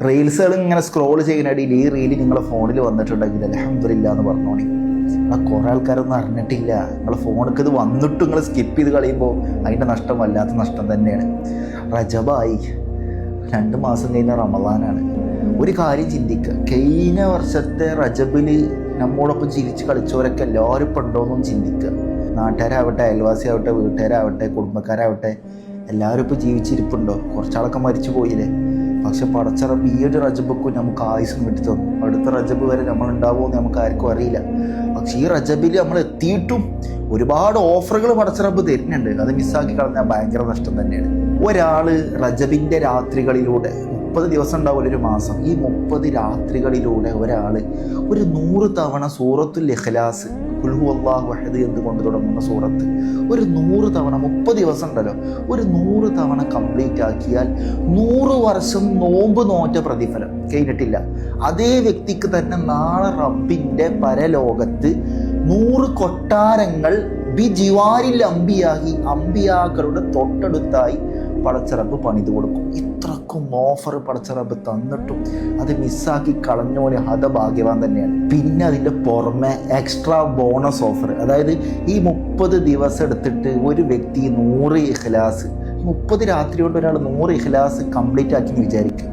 റീൽസുകൾ ഇങ്ങനെ സ്ക്രോൾ ചെയ്യുന്നതിൽ ഈ റീല് നിങ്ങളെ ഫോണിൽ വന്നിട്ടുണ്ടെങ്കിൽ അൽഹംദുലില്ലാ എന്ന് പറഞ്ഞോണി. കുറേ ആൾക്കാരൊന്നും അറിഞ്ഞിട്ടില്ല. നിങ്ങളെ ഫോണിലേക്ക് ഇത് വന്നിട്ട് നിങ്ങൾ സ്കിപ്പ് ചെയ്ത് കളയുമ്പോൾ അതിൻ്റെ നഷ്ടം വല്ലാത്ത നഷ്ടം തന്നെയാണ്. റജബായി, 2 മാസം കഴിഞ്ഞ റമദാനാണ്. ഒരു കാര്യം ചിന്തിക്കുക, കഴിഞ്ഞ വർഷത്തെ റജബിൽ നമ്മോടൊപ്പം ചിരിച്ച് കളിച്ചവരൊക്കെ എല്ലാവരും ഇപ്പം ഉണ്ടോയെന്നും ചിന്തിക്കുക. നാട്ടുകാരാവട്ടെ, അയൽവാസിയാവട്ടെ, വീട്ടുകാരാവട്ടെ, കുടുംബക്കാരാവട്ടെ, എല്ലാവരും ഇപ്പോൾ ജീവിച്ചിരിപ്പുണ്ടോ? കുറച്ചാളൊക്കെ മരിച്ചു പോയില്ലേ? പക്ഷെ പടച്ച റബ്ബ് ഈ ഒരു റജബക്കും നമുക്ക് ആയുസ് കിട്ടി തന്നു. അടുത്ത റജബ് വരെ നമ്മൾ ഉണ്ടാവുമോ എന്ന് നമുക്ക് ആർക്കും അറിയില്ല. പക്ഷെ ഈ റജബിൽ നമ്മൾ എത്തിയിട്ടും ഒരുപാട് ഓഫറുകൾ പടച്ച റബ്ബ് തരുന്നുണ്ട്. അത് മിസ്സാക്കി കളഞ്ഞാൽ ഭയങ്കര നഷ്ടം തന്നെയാണ്. ഒരാൾ റജബിൻ്റെ രാത്രികളിലൂടെ 30 ദിവസം ഉണ്ടാവില്ല ഒരു മാസം. ഈ 30 രാത്രികളിലൂടെ ഒരാൾ ഒരു 100 തവണ സൂറത്തുൽ ഇഖ്ലാസ്, ഖുൽ ഹുവല്ലാഹു അഹദ് എന്തുകൊണ്ട് തുടങ്ങുന്ന സൂറത്ത് ഒരു 100 തവണ, 30 ദിവസം ഉണ്ടല്ലോ, ഒരു 100 തവണ കംപ്ലീറ്റ് ആക്കിയാൽ 100 വർഷം നോമ്പ് നോറ്റ പ്രതിഫലം കഴിഞ്ഞിട്ടില്ല. അതേ വ്യക്തിക്ക് തന്നെ നാളെ റബ്ബിൻ്റെ പരലോകത്ത് 100 കൊട്ടാരങ്ങൾ ബിജിവാരിൽ അമ്പിയാക്കളുടെ തൊട്ടടുത്തായി പടച്ചറബ് പണിത് കൊടുക്കും. ഇത്രക്കും ഓഫർ പടച്ചറബ് തന്നിട്ടും അത് മിസ്സാക്കി കളഞ്ഞോലെ ഹതഭാഗ്യവാൻ തന്നെയാണ്. പിന്നെ അതിൻ്റെ പുറമെ എക്സ്ട്രാ ബോണസ് ഓഫർ, അതായത് ഈ 30 ദിവസം എടുത്തിട്ട് ഒരു വ്യക്തി 100 ഇഖ്ലാസ്, 30 രാത്രി കൊണ്ട് ഒരാൾ 100 ഇഖ്ലാസ് കംപ്ലീറ്റ് ആക്കി വിചാരിക്കും.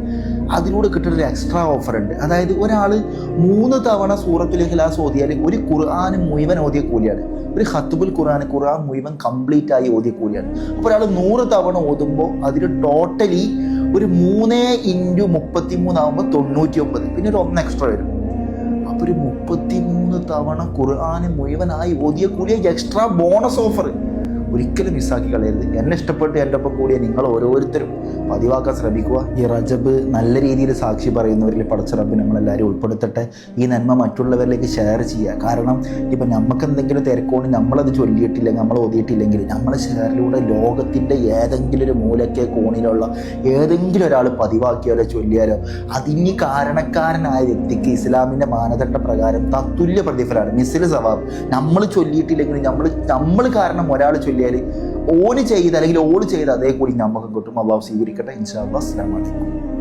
അതിലൂടെ കിട്ടുന്നൊരു എക്സ്ട്രാ ഓഫർ ഉണ്ട്. അതായത് ഒരാൾ 3 തവണ സൂറത്തുൽ ഇഖ്ലാസ് ഓതിയാൽ ഒരു ഖുർആൻ മുഴുവൻ ഓതിയ കൂലിയാണ്. ഒരു ഖത്ബുൽ ഖുർആൻ മുഴുവൻ കംപ്ലീറ്റ് ആയി ഓതിയ കൂലിയാണ്. അപ്പോൾ ഒരാൾ 100 തവണ ഓതുമ്പോൾ അതിൽ ടോട്ടലി ഒരു 3 × 33 ആകുമ്പോൾ 99, പിന്നെ ഒരു 1 എക്സ്ട്രാ വരും. അപ്പോൾ ഒരു 33 തവണ ഖുർആൻ മുഴുവനായി ഓതിയ കൂലിയ എക്സ്ട്രാ ബോണസ് ഓഫർ. ഒരിക്കലും മിസ്സാക്കി കളയരുത്. എന്നെ ഇഷ്ടപ്പെട്ട് എൻ്റെ ഒപ്പം കൂടിയ നിങ്ങൾ ഓരോരുത്തരും പതിവാക്കാൻ ശ്രമിക്കുക. ഈ റജബ് നല്ല രീതിയിൽ സാക്ഷി പറയുന്നവരിൽ പടച്ച റബ്ബ് നമ്മളെല്ലാവരും ഉൾപ്പെടുത്തട്ടെ. ഈ നന്മ മറ്റുള്ളവരിലേക്ക് ഷെയർ ചെയ്യുക. കാരണം ഇപ്പം നമുക്ക് എന്തെങ്കിലും തിരക്കോണ്ട് നമ്മളത് ചൊല്ലിയിട്ടില്ലെങ്കിൽ, നമ്മൾ ഓതിയിട്ടില്ലെങ്കിൽ, നമ്മളെ ഷെയറിലൂടെ ലോകത്തിൻ്റെ ഏതെങ്കിലും ഒരു മൂലക്കെ കോണിലുള്ള ഏതെങ്കിലും ഒരാൾ പതിവാക്കിയാലോ ചൊല്ലിയാലോ അതിന് കാരണക്കാരനായ വ്യക്തിക്ക് ഇസ്ലാമിൻ്റെ മാനദണ്ഡ പ്രകാരം തത്തുല്യ പ്രതിഫലമാണ്, മിസ്ൽ സവാബ്. നമ്മൾ ചൊല്ലിയിട്ടില്ലെങ്കിൽ നമ്മൾ കാരണം ഒരാൾ ചൊല്ലിയാൽ ഓന് ചെയ്ത് അല്ലെങ്കിൽ ഓള് ചെയ്ത് അതേ കൂടി നമുക്ക് കിട്ടും. അല്ലാഹു സ്വീകരിക്കട്ടെ. ഇൻഷാ അല്ലാഹ്. അസ്സലാമു അലൈക്കും.